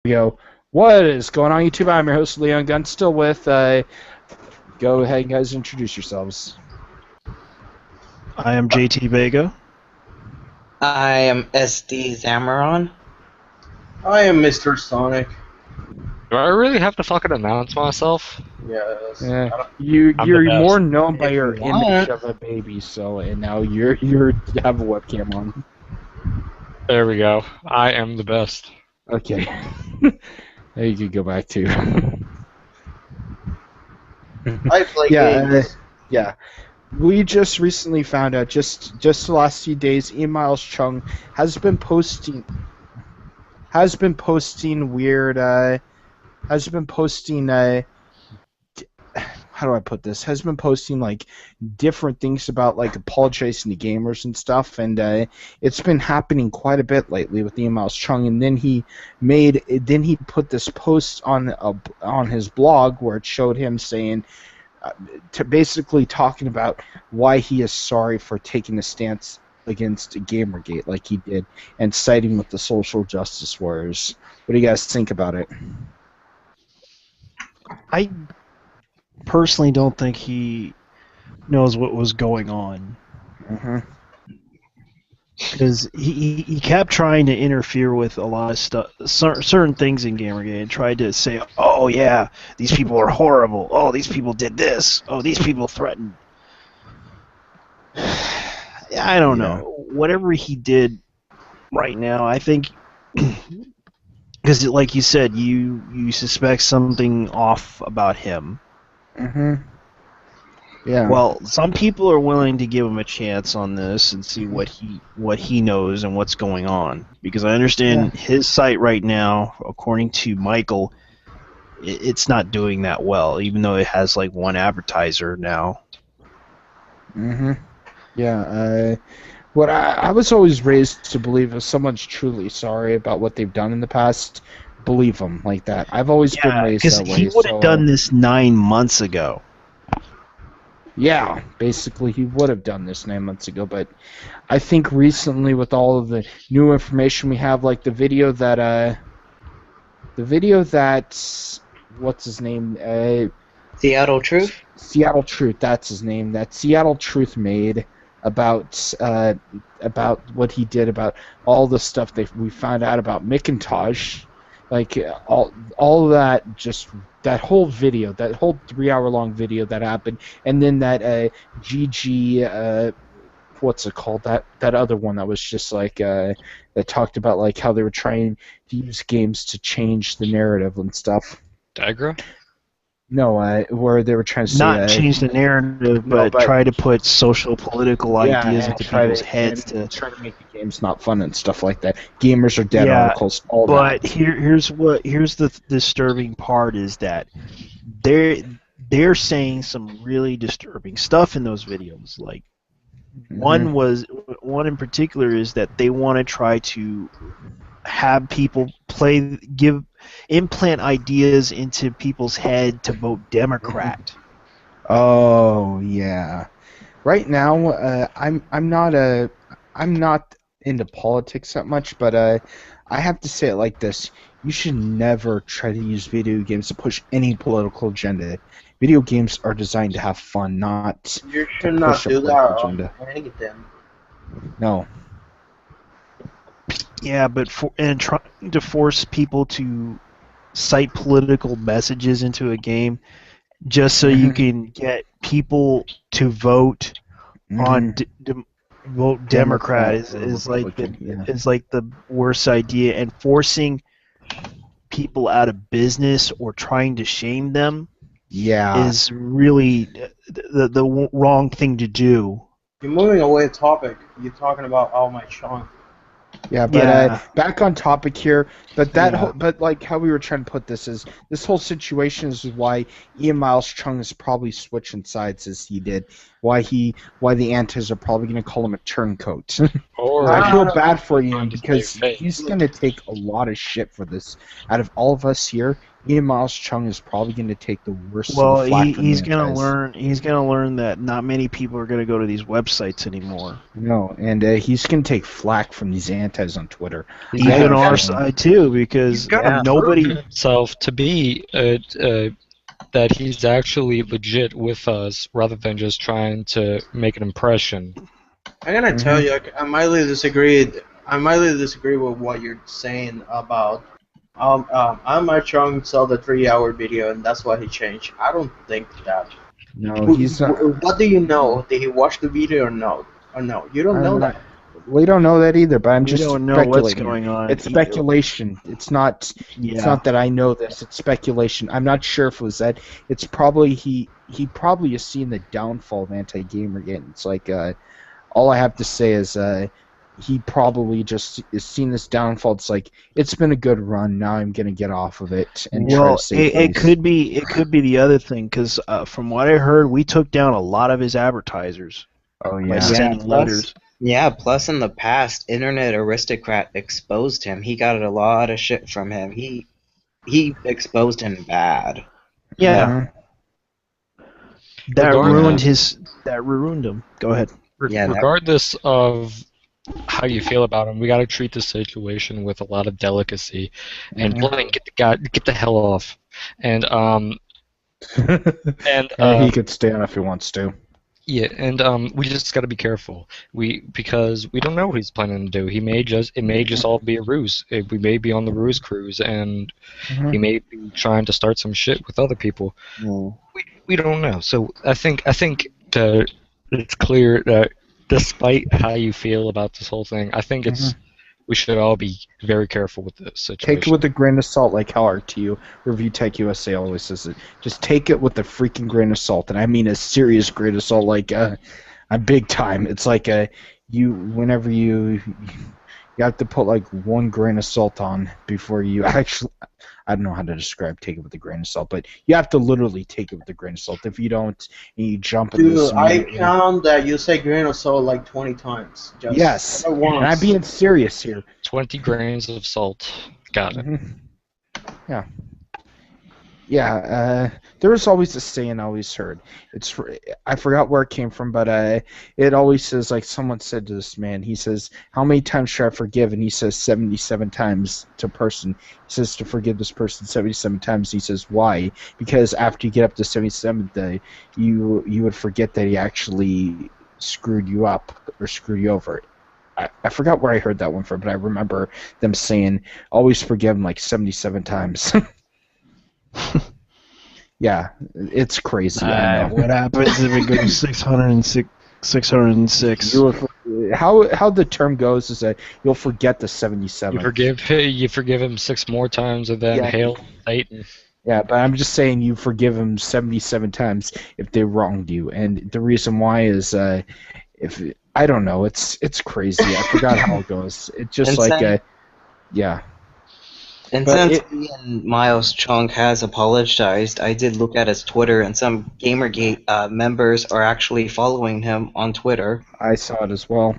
We go. What is going on, YouTube? I'm your host, Leon Gunn, still with. Go ahead, guys, introduce yourselves. I am JT Vega. I am SD Zamaron. I am Mr. Sonic. Do I really have to fucking announce myself? Yes. You're best. more known by If your you want. image of a baby, and now you have a webcam on. There we go. I am the best. Okay. There you could go back to. I play games. Yeah. We just recently found out, just the last few days, Miles Cheong has been posting weird, how do I put this? Has been posting like different things about like apologizing to gamers and stuff, and it's been happening quite a bit lately with Miles Cheong. And then he put this post on his blog where it showed him saying, basically talking about why he is sorry for taking a stance against Gamergate like he did, and siding with the social justice warriors. What do you guys think about it? I personally don't think he knows what was going on. Because he kept trying to interfere with a lot of stuff, certain things in Gamergate, and tried to say, oh yeah, these people are horrible, oh these people did this, oh these people threatened. I don't know. Whatever he did right now, I think, because like you said, you suspect something off about him. Yeah. Well, some people are willing to give him a chance on this and see what he knows and what's going on. Because I understand his site right now, according to Michael, it's not doing that well, even though it has like one advertiser now. Yeah. What I was always raised to believe, if someone's truly sorry about what they've done in the past, believe them like that. I've always been raised that way. Because he would have done this 9 months ago. Yeah, basically he would have done this 9 months ago, but I think recently with all of the new information we have, like the video that what's his name? Seattle Truth? Seattle Truth, that's his name. That Seattle Truth made about what he did, about all the stuff that we found out about Macintosh, like all of that, just that whole video, that whole 3-hour-long video that happened, and then that GG, what's it called? That other one that was just like that talked about like how they were trying to use games to change the narrative and stuff. Dagra? No, where they were trying to say, not change the narrative, but try to put social, political ideas into people's heads to try to make the games not fun and stuff like that. Gamers are dead articles, all that. But here's the disturbing part is that they're saying some really disturbing stuff in those videos. Like one in particular is that they want to try to have people implant ideas into people's head to vote Democrat. Oh yeah. Right now, I'm not into politics that much, but I have to say it like this: you should never try to use video games to push any political agenda. Video games are designed to have fun, not You to should not push a do political that. agenda. Anything. No. Yeah, but trying to force people to cite political messages into a game just so you can get people to vote on vote Democrat is like the worst idea, and forcing people out of business or trying to shame them is really the wrong thing to do. You're moving away the topic. You're talking about Miles Cheong. Yeah, but back on topic here. But but like how we were trying to put this is, this whole situation is why Miles Cheong is probably switching sides as he did. why the antis are probably going to call him a turncoat. Or I feel no, bad for Ian trying to because save face. he's going to take a lot of shit for this. Out of all of us here, Ian Miles Cheong is probably going to take the worst Well, of the flack from he's the gonna antis. learn. He's gonna learn that not many people are gonna go to these websites anymore. No, and he's going to take flack from these antis on Twitter. He's Even have a our feeling. side too, He's because got to nobody. prove himself to be that he's actually legit with us, rather than just trying to make an impression. I'm gonna tell you, I mildly disagree. I mildly disagree with what you're saying about. Miles Cheong saw the 3-hour video, and that's why he changed. I don't think that. No, he's not. What do you know? Did he watch the video or no? Or no? You don't know I'm that. not- We don't know that either, but I'm We just don't know speculating. what's going on. It's speculation. It's not. Yeah. It's not that I know this. It's speculation. I'm not sure if it was that. It's probably he probably has seen the downfall of anti-Gamergate. It's like all I have to say is he probably just has seen this downfall. It's like it's been a good run. Now I'm gonna get off of it and try Well, to save it face. could be the other thing, because from what I heard, we took down a lot of his advertisers Oh by yeah. sending plus- letters. Yeah, plus in the past, Internet Aristocrat exposed him. He got a lot of shit from him. He exposed him bad. Yeah, Mhm. that Regardless- ruined him. Go ahead. Yeah, that- Regardless of how you feel about him, we got to treat the situation with a lot of delicacy. And Blaine, get the hell off. And He could stay on if he wants to. yeah, and we just got to be careful. Because we don't know what he's planning to do. It may just all be a ruse. We may be on the ruse cruise, and he may be trying to start some shit with other people. We don't know. So I think that it's clear that despite how you feel about this whole thing, I think we should all be very careful with this situation. Take it with a grain of salt, like how RTU Review Tech USA always says it. Just take it with a freaking grain of salt, and I mean a serious grain of salt, like a big time. It's like whenever you have to put like 1 grain of salt on before you actually. I don't know how to describe take it with a grain of salt, but you have to literally take it with a grain of salt. If you don't, and you jump in this. Dude, I count that you say grain of salt like 20 times. Just Yes, not once. and I'm being serious here. 20 grains of salt. Got it. Yeah. Yeah, there was always a saying I always heard. I forgot where it came from, but it always says, like someone said to this man, he says, how many times should I forgive? And he says 77 times to a person. He says to forgive this person 77 times. He says, why? Because after you get up to 77th day, you would forget that he actually screwed you up or screwed you over. I forgot where I heard that one from, but I remember them saying, always forgive him like 77 times. Yeah, it's crazy. I know. What happens if it goes 606? 606. How the term goes is that you'll forget the 77. You forgive him 6 more times, and then Yeah. hail Satan. Yeah, but I'm just saying you forgive him 77 times if they wronged you, and the reason why is if I don't know, it's crazy. I forgot how it goes. It's just yeah. And But since Ian Miles Cheong has apologized, I did look at his Twitter, and some Gamergate members are actually following him on Twitter. I saw it as well.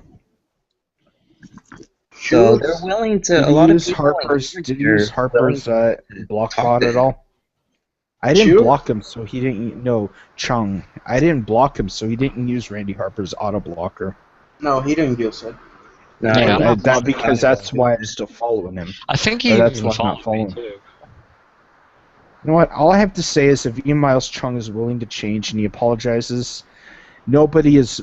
So they're willing to. Did A lot you of use people Harper's? on Did Twitter you use Harper's block bot at all? I didn't Chew? block him, so he didn't. No, Chung. I didn't block him, so he didn't use Randy Harper's auto blocker. No, he didn't use it. No, Yeah, I'm not That because that's why I'm still following him. I think he Or that's even why I'm not followed me, following. too. You know what? All I have to say is if Ian Miles Chung is willing to change and he apologizes, nobody is.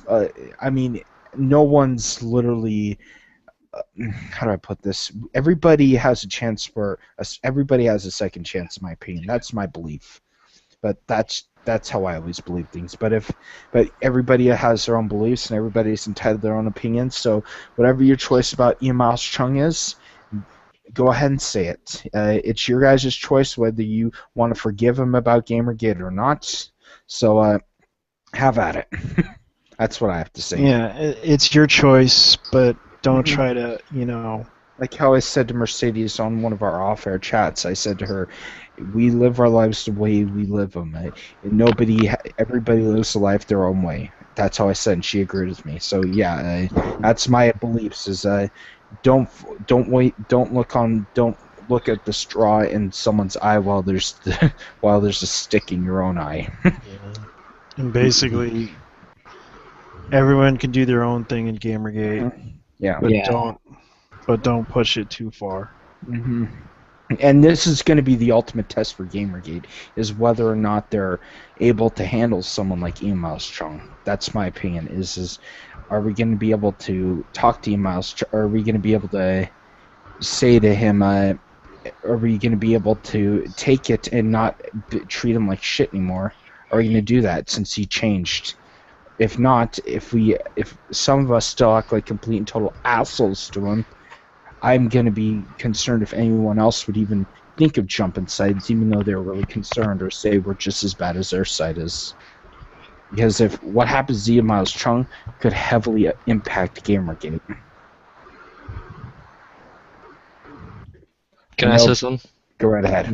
I mean, no one's literally. How do I put this? Everybody has a chance for. Everybody has a second chance, in my opinion. That's my belief. But that's how I always believe things. But everybody has their own beliefs and everybody's entitled to their own opinions. So whatever your choice about Ian Miles Chung is, go ahead and say it. It's your guys' choice whether you want to forgive him about Gamergate or not. So have at it. That's what I have to say. Yeah, it's your choice, but don't try to, Like how I said to Mercedes on one of our off-air chats, I said to her, we live our lives the way we live them. Everybody lives a life their own way. that's how I said, and she agreed with me. So yeah, that's my beliefs. Is don't look at the straw in someone's eye while there's while there's a stick in your own eye. And basically, everyone can do their own thing in Gamergate, Yeah. but don't push it too far. Mm-hmm. And this is going to be the ultimate test for Gamergate, is whether or not they're able to handle someone like Miles Cheong. That's my opinion. Is are we going to be able to talk to Miles? Are we going to be able to say to him? Are we going to be able to take it and not treat him like shit anymore? Are we going to do that since he changed? If not, if some of us still act like complete and total assholes to him, I'm going to be concerned if anyone else would even think of jumping sides, even though they're really concerned, or say we're just as bad as their side is. Because if what happens to Miles Cheong could heavily impact Gamergate. Can I say something? Go right ahead.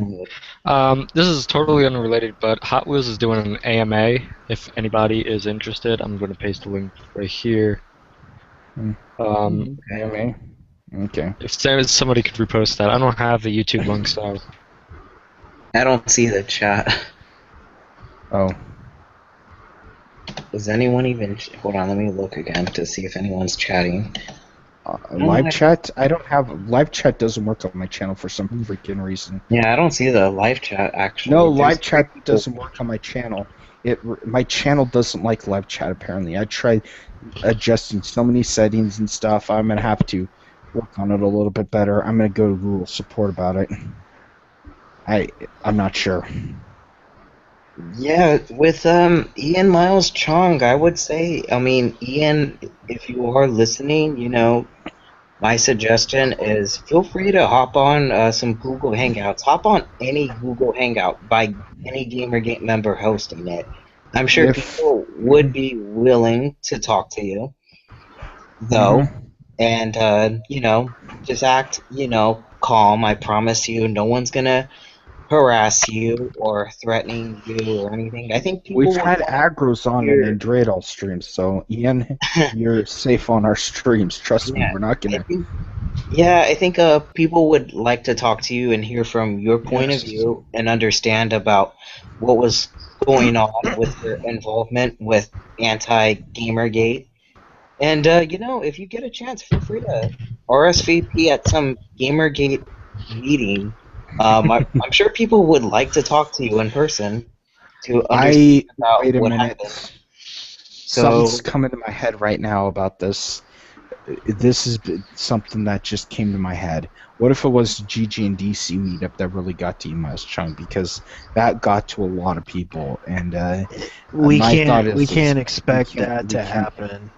This is totally unrelated, but Hot Wheels is doing an AMA. If anybody is interested, I'm going to paste the link right here. AMA? Okay. If somebody could repost that. I don't have the YouTube link, so... I don't see the chat. Oh. Is anyone even... Hold on, let me look again to see if anyone's chatting. Live chat? I don't have... Live chat doesn't work on my channel for some freaking reason. Yeah, I don't see the live chat, actually. No, live chat doesn't work on my channel. My channel doesn't like live chat, apparently. I tried adjusting so many settings and stuff. I'm going to have to work on it a little bit better. I'm going to go to Google support about it. I'm not sure. Yeah, with Miles Cheong, I would say, I mean, Ian, if you are listening, you know, my suggestion is feel free to hop on some Google Hangouts. Hop on any Google Hangout by any Gamergate member hosting it. I'm sure people would be willing to talk to you, though. And, you know, just act, you know, calm. I promise you, no one's gonna harass you or threatening you or anything. I think people we've had aggros on an Android stream, so Ian, you're safe on our streams. Trust me, we're not gonna. I think people would like to talk to you and hear from your point of view and understand about what was going on with your involvement with anti-Gamergate. And, you know, if you get a chance, feel free to RSVP at some Gamergate meeting. I'm sure people would like to talk to you in person to understand about wait a what minute. happened. Something's coming to my head right now about this. This is something that just came to my head. What if it was GG and DC meetup that really got to Miles Cheong, because that got to a lot of people, and we can't expect that to happen.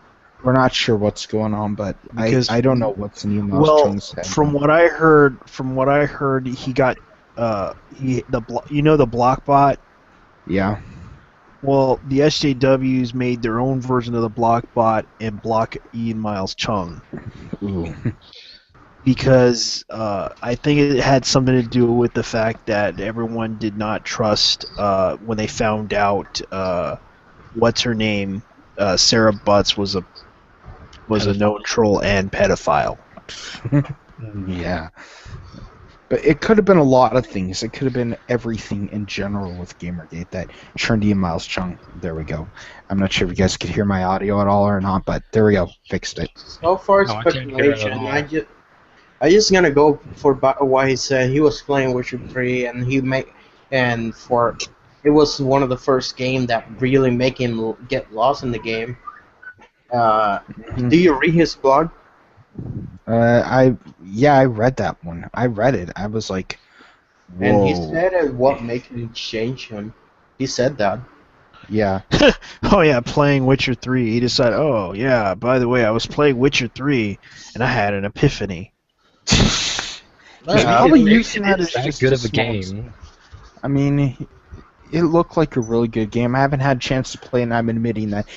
We're not sure what's going on, but I don't know what's in Miles Cheong's head. From what I heard, he got the Blockbot. Yeah. Well, the SJWs made their own version of the Blockbot and block Miles Cheong. Ooh. Because I think it had something to do with the fact that everyone did not trust when they found out what's her name, Sarah Butts was a known troll and pedophile. Yeah. But it could have been a lot of things. It could have been everything in general with Gamergate that turned Miles Cheong. There we go. I'm not sure if you guys could hear my audio at all or not, but there we go. Fixed it. So far, speculation. I just gonna go for what he said. He was playing Witcher 3, and it was one of the first games that really make him get lost in the game. Do you read his blog? I read that one. I read it. I was like, whoa. And he said what made him change him. He said that. Yeah. Oh yeah, playing Witcher 3. He decided, oh yeah, by the way, I was playing Witcher 3 and I had an epiphany. Probably using that as that good of a game. I mean, it looked like a really good game. I haven't had a chance to play, and I'm admitting that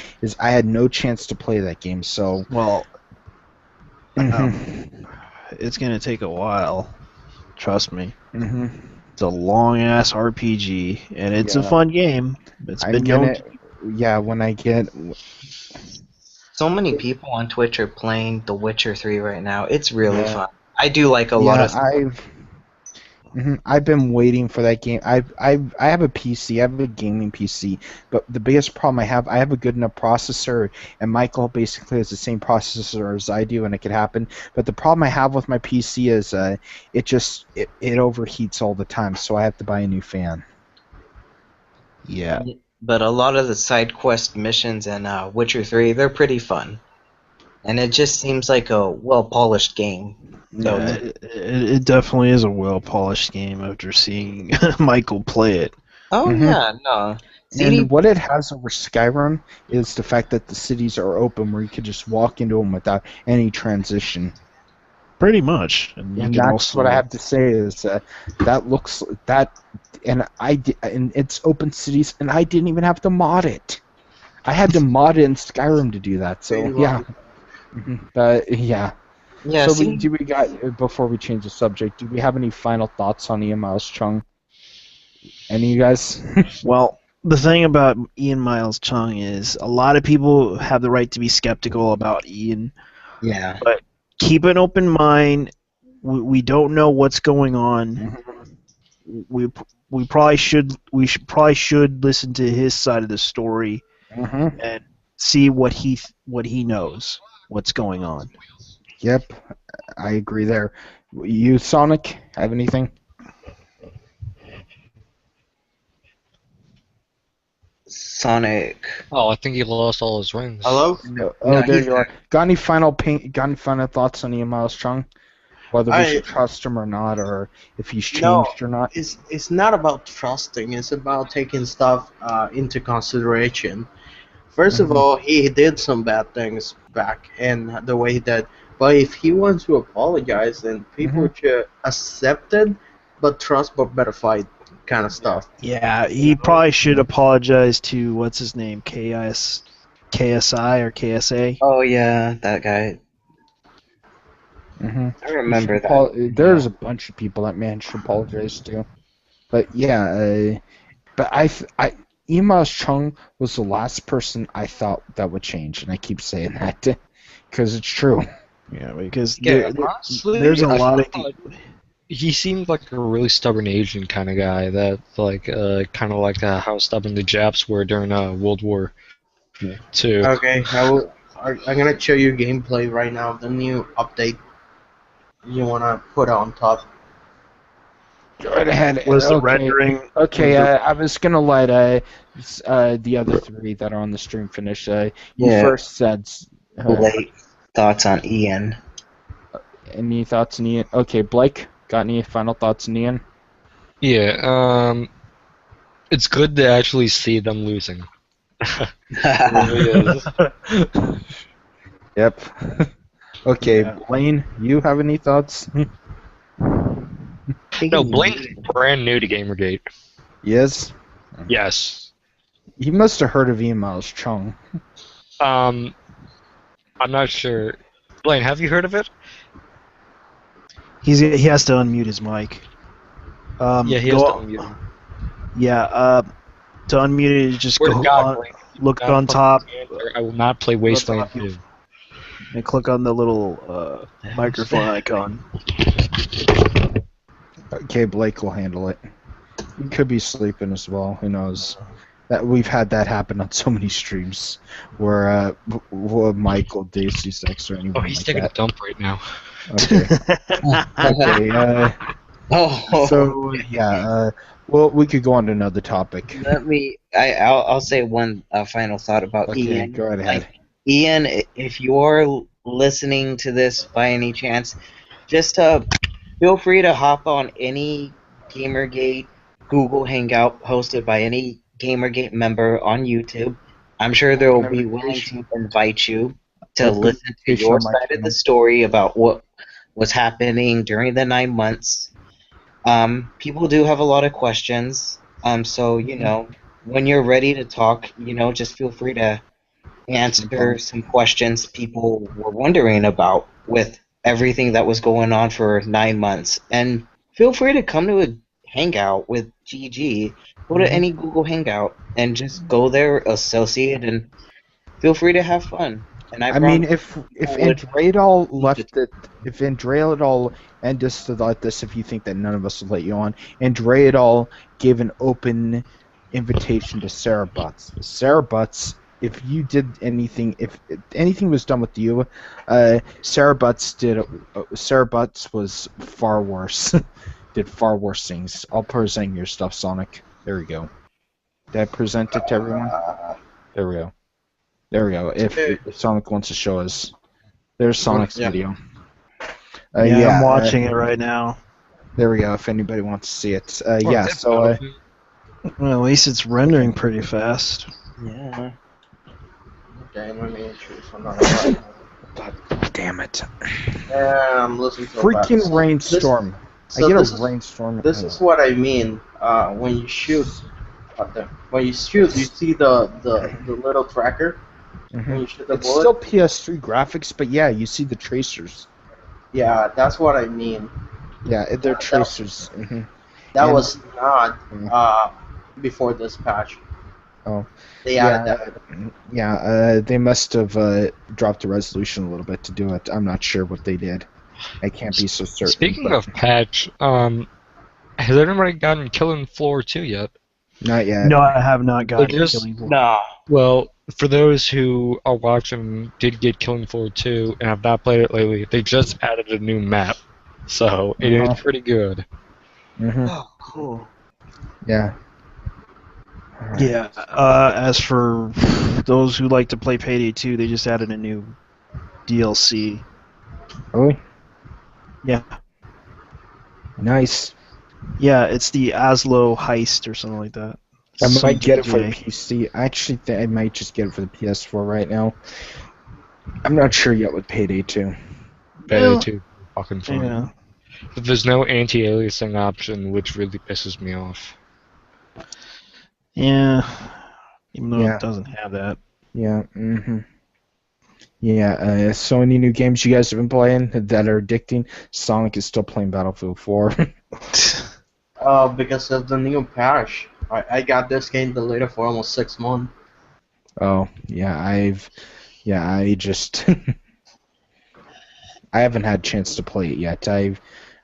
I had no chance to play that game. So well, it's gonna take a while. Trust me. Mm-hmm. It's a long ass RPG, and it's a fun game. It's been known. yeah, when I get So many people on Twitch are playing The Witcher 3 right now. It's really Yeah. fun. I do like a lot yeah, of. I've been waiting for that game. I have a PC. I have a gaming PC, but the biggest problem I have a good enough processor, and Michael basically has the same processor as I do, and it could happen. But the problem I have with my PC is it overheats all the time, so I have to buy a new fan. Yeah. But a lot of the side quest missions in Witcher 3, they're pretty fun. And it just seems like a well-polished game. So Yeah, it definitely is a well-polished game after seeing Michael play it. Oh Mhm. yeah, no. And CD what it has over Skyrim is the fact that the cities are open, where you could just walk into them without any transition. Pretty much. And you And can that's what I also have to say is that looks that, and it's open cities, and I didn't even have to mod it. I had to mod it in Skyrim to do that. So yeah, yeah. Yeah, So see do we got before we change the subject? Do we have any final thoughts on Ian Miles Chung? Any of you guys? well, the thing about Ian Miles Cheong is a lot of people have the right to be skeptical about Ian. yeah. But keep an open mind. We don't know what's going on. We probably should listen to his side of the story Mm-hmm. and see what he knows what's going on. Yep, I agree there. You, Sonic, have anything? Sonic. Oh, I think he lost all his rings. Hello? No. No, Oh, there he's you are. Got any final thoughts on Ian Miles Chung? Whether we should trust him or not, or if he's No, changed or not? it's not about trusting. It's about taking stuff into consideration. First of Mhm. all, he did some bad things back in the way he did. But if he wants to apologize, then people should accept it, but trust but better fight kind of stuff. Yeah, he probably should apologize to what's his name, KSI or KSA. Oh yeah, that guy. Mm-hmm. I remember that. There's a bunch of people that man should apologize to. But yeah, but Ian Miles Chung was the last person I thought that would change, and I keep saying that because it's true. Yeah, because Yeah, honestly, there's a I lot of thought he seemed like a really stubborn Asian kind of guy. That kind of like how stubborn the Japs were during World War II. Okay, I'm gonna show you gameplay right now. The new update you wanna put on top. Go right ahead. was the Okay. rendering. Okay, I was gonna let the other three that are on the stream finish. You Yeah. first said. Late thoughts on Ian. Any thoughts on Ian? Okay, Blake, got any final thoughts on Ian? Yeah, it's good to actually see them losing. It really is. Yep. Okay, Yeah. Blaine, you have any thoughts? No, Blaine's brand new to Gamergate. Yes. Yes. He must have heard of Ian Miles Chung. I'm not sure. Blaine, have you heard of it? He has to unmute his mic. Yeah, he has to unmute him. Yeah, to unmute it, just Swear to go God, on, Blaine, look not on fucking top, answer. I will not play Wasteland 2. and click on the little microphone icon. Okay, Blake will handle it. He could be sleeping as well. Who knows? That we've had that happen on so many streams where Michael Daisy Sex or anyone Oh, he's like taking that. a dump right now. Okay. Okay. Oh, So yeah. Well, we could go on to another topic. I'll say one final thought about Okay, Ian. go right ahead. Ian, if you're listening to this by any chance, just feel free to hop on any Gamergate Google Hangout hosted by any Gamergate member on YouTube. I'm sure they will be willing to invite you to listen to your side of the story about what was happening during the 9 months. People do have a lot of questions. So, when you're ready to talk, just feel free to answer some questions people were wondering about with everything that was going on for 9 months. And feel free to come to Hangout with GG, go to Mhm. any Google Hangout and just go there, associate, and feel free to have fun. And I I mean, promise if people would Andreadol need to. left it, if Andreadol and just to let this, if you think that none of us will let you on, Andreadol gave an open invitation to Sarah Butts. Sarah Butts, if you did anything, if anything was done with you, Sarah Butts did. Sarah Butts was far worse. Did far worse things. I'll present your stuff, Sonic. There we go. Did I present it to everyone? There we go. There we go. If Sonic wants to show us, there's Sonic's Yeah. video. Yeah, I'm watching it right now. There we go. If anybody wants to see it, Oh, yeah. that's So, Battlefield. Well, at least it's rendering pretty fast. Yeah. Okay, let me choose another one. God damn it! Yeah, I'm losing so Freaking bad. rainstorm! So I get this a is rainstorm. this is what I mean. When you shoot, when you shoot, you see the little tracker. When you shoot the It's bullet. still PS3 graphics, but yeah, you see the tracers. Yeah, that's what I mean. Yeah, they're tracers. That And- was not Mhm. before this patch. Oh, They added that. yeah. They must have dropped the resolution a little bit to do it. I'm not sure what they did. I can't be so certain. Speaking but of patch, has anybody gotten Killing Floor 2 yet? not yet. No, I have not got just- Killing Floor. Nah. Well, for those who are watching, did get Killing Floor 2 and have not played it lately, they just added a new map, so it is pretty good. Oh, cool. Yeah. All right. Yeah. As for those who like to play Payday 2, they just added a new DLC. Really? Yeah. Nice. Yeah, it's the Aslo heist or something like that. I Some might get it for the GTA. PC. I actually think I might just get it for the PS4 right now. I'm not sure yet with Payday 2. Payday Yeah. 2 fucking fun. Yeah. But there's no anti-aliasing option, which really pisses me off. Yeah. Even though Yeah. it doesn't have that. Yeah. Yeah. So any new games you guys have been playing that are addicting? Sonic is still playing Battlefield 4. Because of the new patch. I got this game deleted for almost 6 months. Oh, yeah. I just I haven't had a chance to play it yet.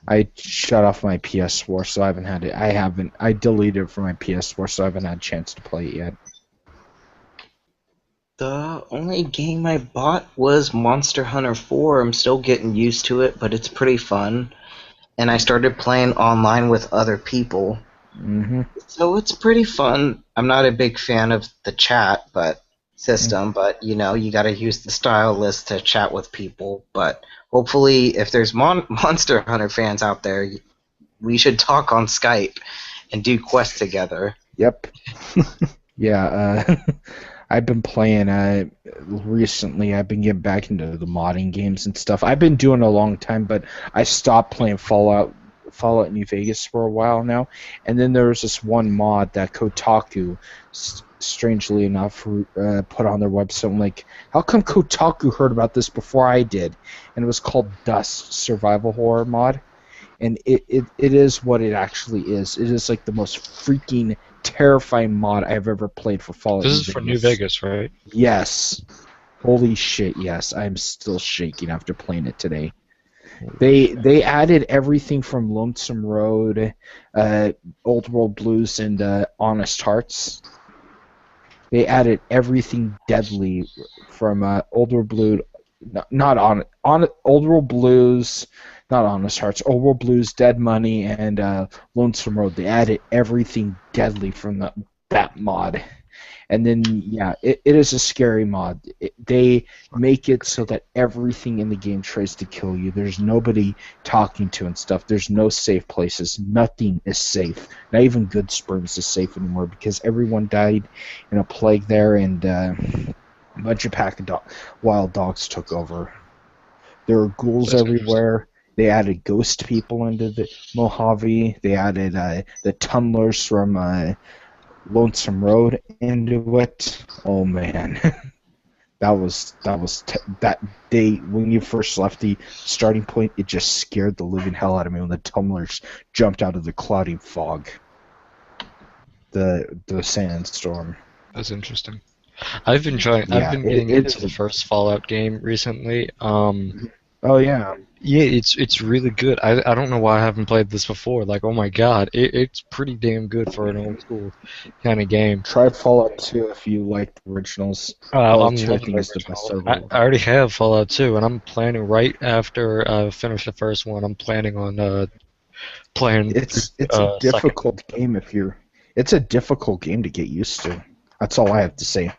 I shut off my PS4, so I haven't had it. I deleted it from my PS4, so I haven't had a chance to play it yet. The only game I bought was Monster Hunter 4. I'm still getting used to it, but it's pretty fun. And I started playing online with other people. So it's pretty fun. I'm not a big fan of the chat system, but you gotta use the style list to chat with people. But hopefully, if there's Monster Hunter fans out there, we should talk on Skype and do quests together. Yep. Yeah. I've been playing recently. I've been getting back into the modding games and stuff. I've been doing it a long time, but I stopped playing Fallout New Vegas for a while now. And then there was this one mod that Kotaku, strangely enough, put on their website. I'm like, how come Kotaku heard about this before I did? And it was called Dust Survival Horror Mod. And it is what it actually is. It is like the most freaking terrifying mod I've ever played for Fallout. This is for New Vegas, right? Yes. Holy shit, yes. I'm still shaking after playing it today. They added everything from Lonesome Road, Old World Blues, and Honest Hearts. They added everything deadly from Old World Blues, not on Old World Blues, not Honest Hearts, Old World Blues, Dead Money, and Lonesome Road. They added everything deadly from that mod. And then, yeah, it is a scary mod. They make it so that everything in the game tries to kill you. There's nobody talking to and stuff. There's no safe places. Nothing is safe. Not even Good Springs is safe anymore because everyone died in a plague there, and a bunch of pack of wild dogs took over. There are ghouls everywhere. They added ghost people into the Mojave. They added the tunnelers from Lonesome Road into it. Oh man. that day when you first left the starting point, it just scared the living hell out of me when the tumblers jumped out of the cloudy fog. The sandstorm. That's interesting. I've been Yeah, getting it's into the first Fallout game recently. oh yeah. Yeah, it's really good. I don't know why I haven't played this before. Like, oh my god, it's pretty damn good for an old school kind of game. Try Fallout 2 if you like the originals. Fallout I'm 2 I loving think the is the best original. ever. I already have Fallout 2, and I'm planning right after I finish the first one. I'm planning on playing It's a second. difficult game it's a difficult game to get used to. That's all I have to say.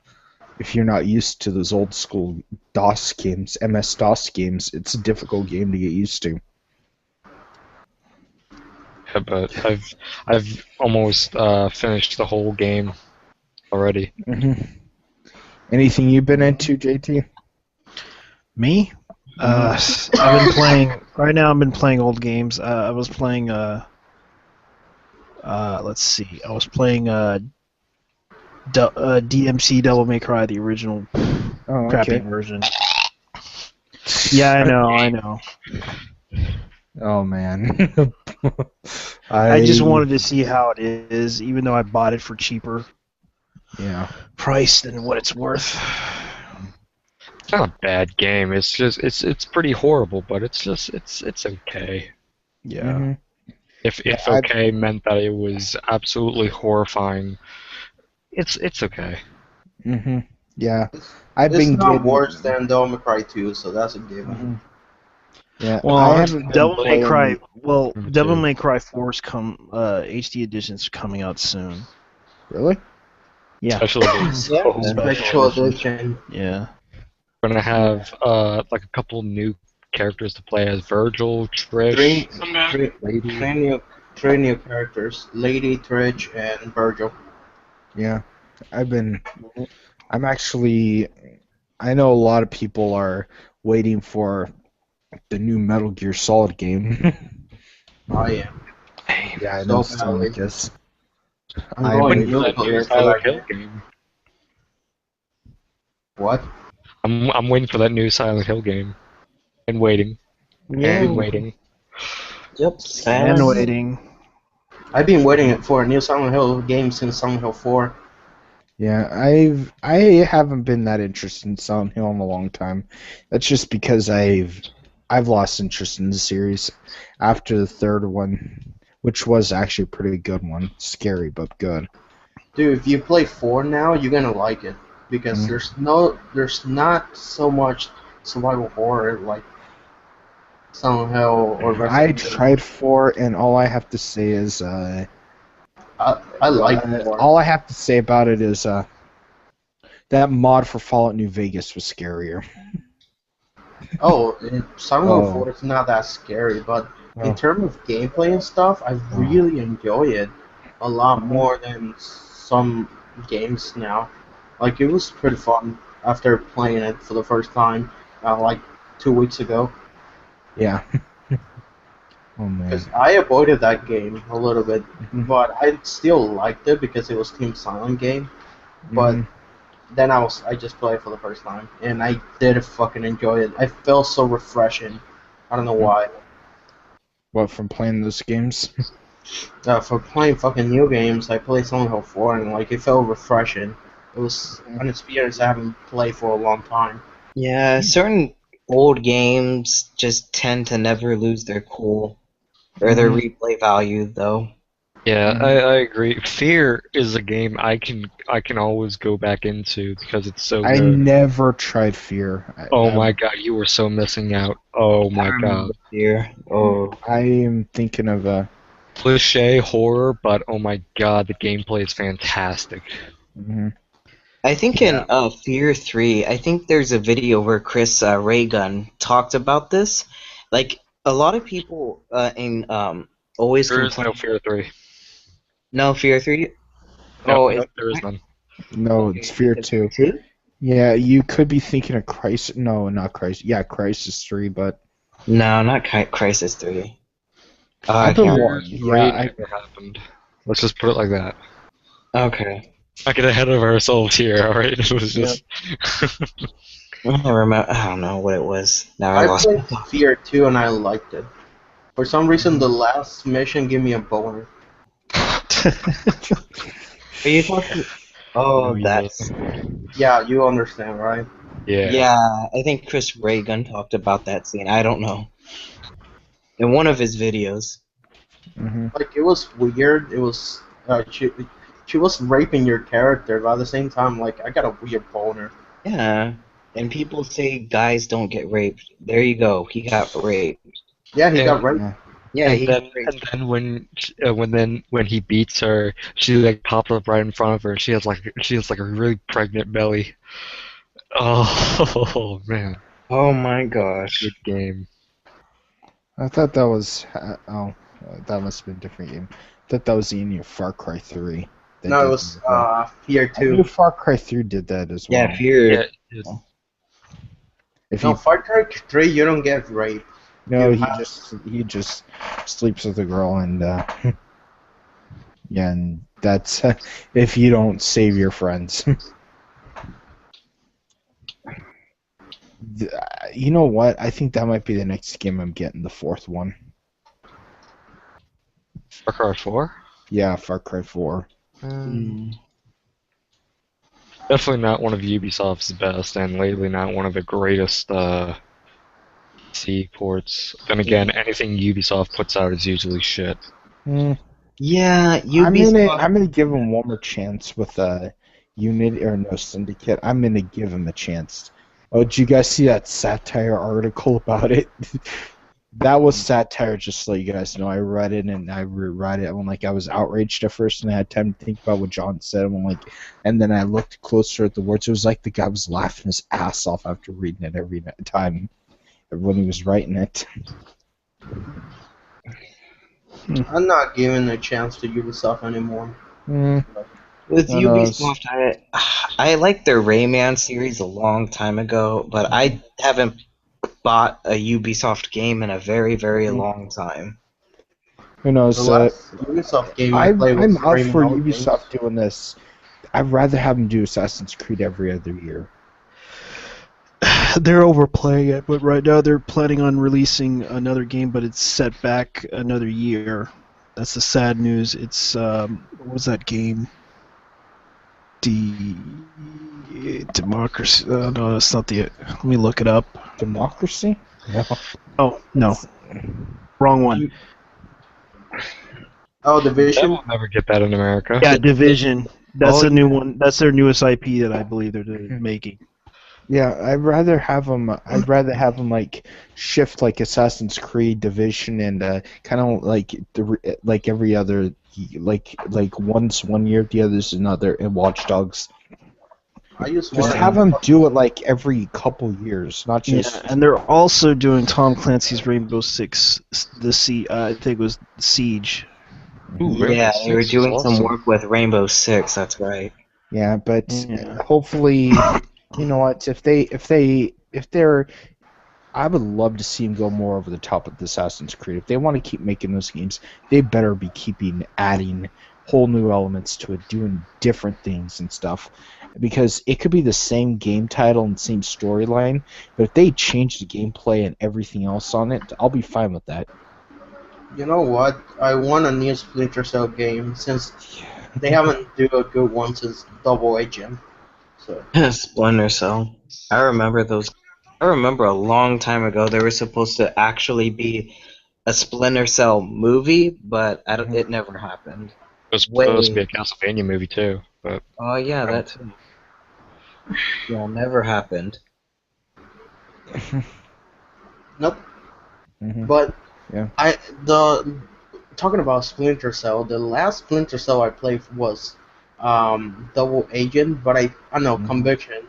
If you're not used to those old school DOS games, MS-DOS games, it's a difficult game to get used to. Yeah, but I've almost finished the whole game already. Anything you've been into, JT? Me? I've been playing. Right now, I've been playing old games. I was playing. Let's see. I was playing DMC Devil May Cry, the original crappy version. Yeah, I know. Oh man. I just wanted to see how it is, even though I bought it for cheaper price than what it's worth. It's not a bad game. It's just it's pretty horrible, but it's okay. Yeah. If okay meant that it was absolutely horrifying, it's okay. Yeah. It's not worse than Devil May Cry 2, so that's a given. Yeah. Well, I haven't Devil May Cry. Well, Me Devil too. May Cry 4's HD edition's coming out soon. Really? Yeah. Special edition. Special edition. Yeah. We're gonna have like a couple new characters to play as: Virgil, Trish, Lady. Three new characters: Lady, Trish, and Virgil. Yeah. I'm actually, I know a lot of people are waiting for the new Metal Gear Solid game. I am. Yeah, I So know badly. Sonic. I'm I going am That nuclear new for that Silent Hill game. game. What? I'm waiting for that new Silent Hill game. And waiting. And waiting. Yep. And waiting. I've been waiting for a new Silent Hill game since Silent Hill 4. Yeah, I haven't been that interested in Silent Hill in a long time. That's just because I've lost interest in the series after the third one, which was actually a pretty good one. Scary but good. Dude, if you play 4 now, you're gonna like it because there's not so much survival horror like Silent Hill or Resident I Evil. tried 4, and all I have to say is I like 4. all I have to say about it is that mod for Fallout New Vegas was scarier. Oh, Silent Hill 4 is not that scary, but in terms of gameplay and stuff, I really enjoy it a lot more than some games now. Like, it was pretty fun after playing it for the first time, like 2 weeks ago. Yeah. Oh man. Because I avoided that game a little bit, but I still liked it because it was Team Silent game. But then I just played it for the first time, and I did fucking enjoy it. I felt so refreshing. I don't know why. What, from playing those games? For playing fucking new games, I played Silent Hill 4, and like it felt refreshing. It was an experience I haven't played for a long time. Yeah, certain old games just tend to never lose their cool or their replay value, though. Yeah, I agree. Fear is a game I can always go back into because it's so I good. never tried Fear. Oh my god, you were so missing out. Oh my god. Here. Oh. I am thinking of a. Cliche horror, but oh my god, the gameplay is fantastic. I think in Fear 3, I think there's a video where Chris Raygun talked about this. Like, a lot of people always There is complain. no Fear 3. No Fear 3? No, Oh, there is none. No, it's Fear 2. Yeah, you could be thinking of Crisis. No, not Crisis. Yeah, Crisis 3, but. No, not Crisis 3. I've been Fear 3 never happened. Let's just put it like that. Okay. Not get ahead of ourselves here, alright? It was just. I remember. I don't know what it was. Now I I lost. played Fear 2 and I liked it. For some reason, the last mission gave me a boner. Are you talking? Oh, yeah. that's. Yeah, you understand, right? Yeah. Yeah, I think Chris Reagan talked about that scene. I don't know. In one of his videos. Hmm. Like, it was weird. It was. She was raping your character, but at the same time, like, I got a weird boner. Yeah. And people say guys don't get raped. There you go. He got raped. Yeah, he got And raped. Yeah. Yeah, he got and raped. then when he beats her, she like pops up right in front of her. She has like a really pregnant belly. Oh man, Oh my gosh. good game. I thought that was that must have been a different game. I thought that was in your Far Cry 3. That No, it did was that as well. Fear I knew 2. Far Cry 3 did that as well. Yeah, Fear. Yeah, it- If No, you Far Cry 3, you don't get raped. no, You he just sleeps with a girl and yeah, and that's if you don't save your friends. You know what? I think that might be the next game I'm getting, the fourth one. Far Cry 4. Yeah, Far Cry 4. Definitely not one of Ubisoft's best, and lately not one of the greatest C ports. Then again, anything Ubisoft puts out is usually shit. Mm, Yeah, I'm Ubisoft. gonna give him one more chance with Unity or no Syndicate. I'm gonna give him a chance. Oh, did you guys see that satire article about it? That was satire, just so you guys know. I read it and I reread it. When I was outraged at first and I had time to think about what John said. And then I looked closer at the words. It was like the guy was laughing his ass off after reading it every time when he was writing it. I'm not giving a chance to Ubisoft anymore. With Who knows? Ubisoft, I liked their Rayman series a long time ago, but I haven't bought a Ubisoft game in a very, very long time. Who The knows? last Ubisoft game I played was I'm up for Rayman Origins. Ubisoft doing this. I'd rather have them do Assassin's Creed every other year. They're overplaying it, but right now they're planning on releasing another game, but it's set back another year. That's the sad news. It's what was that game? Democracy. No, that's not the. Let me look it up. Democracy? No. Oh no, wrong one. Oh, That Division? will never get that in America. Yeah, Division. That's Oh, a new one. That's their newest IP that I believe they're making. Yeah, I'd rather have them. I'd rather have them shift like Assassin's Creed, Division, and kind of like every other once 1 year, the other's another, and Watch Dogs. I just Just want have them do it every couple years, not just. Yeah, and they're also doing Tom Clancy's Rainbow Six. I think it was Siege. Ooh, yeah, Rainbow they were Six is doing some awesome. work with Rainbow Six. That's right. Yeah, but Yeah. hopefully, you know what? If they're, I would love to see them go more over the top with Assassin's Creed. If they want to keep making those games, they better be adding whole new elements to it, doing different things and stuff. Because it could be the same game title and same storyline, but if they change the gameplay and everything else on it, I'll be fine with that. You know what? I want a new Splinter Cell game since they haven't do a good one since Double Agent. So Splinter Cell. I remember those. I remember a long time ago there was supposed to actually be a Splinter Cell movie, but it never happened. It was supposed to be a Castlevania movie too, but Oh yeah, that too. Yeah, never happened. nope. Mhm. But Yeah. talking about Splinter Cell, the last Splinter Cell I played was Double Agent, but I know Conviction,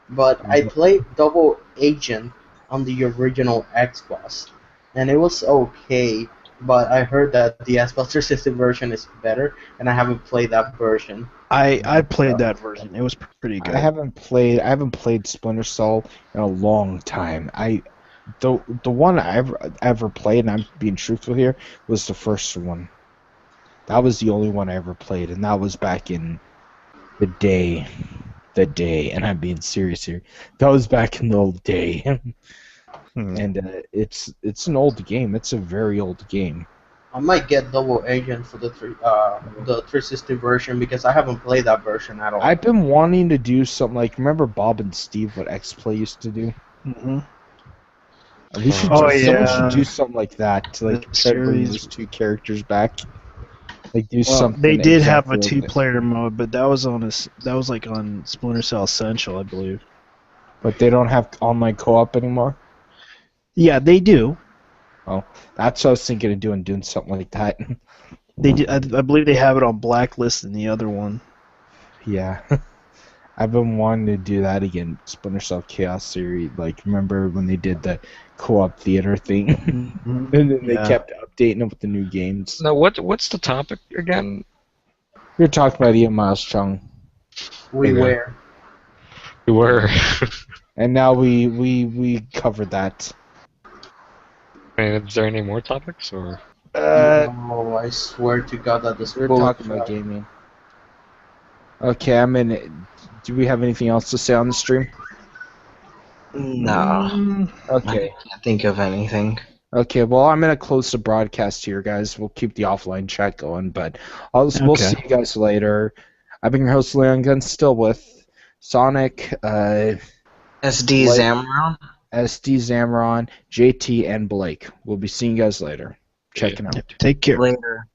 but I played Double Agent on the original Xbox, and it was okay. But I heard that the Xbox 360 version is better, and I haven't played that version. I played that version. It was pretty good. I haven't played Splinter Cell in a long time. The one I ever played, and I'm being truthful here, was the first one. That was the only one I ever played, and that was back in The day, and I'm being serious here. That was back in the old day, and it's an old game. It's a very old game. I might get Double Agent for the 360 version because I haven't played that version at all. I've been wanting to do something like, remember Bob and Steve, what X-Play used to do? Mm-hmm. We should. Oh, Someone yeah. should do something like that to like The try to bring series. those two characters back. Like do Well, something. they did have exactly a like two-player mode, but that was like on Splinter Cell Essential, I believe. But they don't have online co-op anymore. Yeah, they do. That's what I was thinking of doing something like that. They do. I believe they have it on Blacklist and the other one. Yeah. I've been wanting to do that again. Splinter Cell Chaos series. Like, remember when they did the co-op theater thing? Mhm. And then they Yeah. kept updating it with the new games. No, what's the topic again? We were talking about Ian Miles Cheong. We Okay. were. We were. And now we covered that. Is there any more topics or? No, I swear to God that this We're bullet talking about track- gaming. Okay, do we have anything else to say on the stream? No, Mm, Okay. I can't think of anything. Okay, well, I'm going to close the broadcast here, guys. We'll keep the offline chat going, but we'll see you guys later. I've been your host, Leon Gunn, still with Sonic, SD Like- Zamron. SD Zamron, JT, and Blake. We'll be seeing you guys later. Checking out. Take care. Later.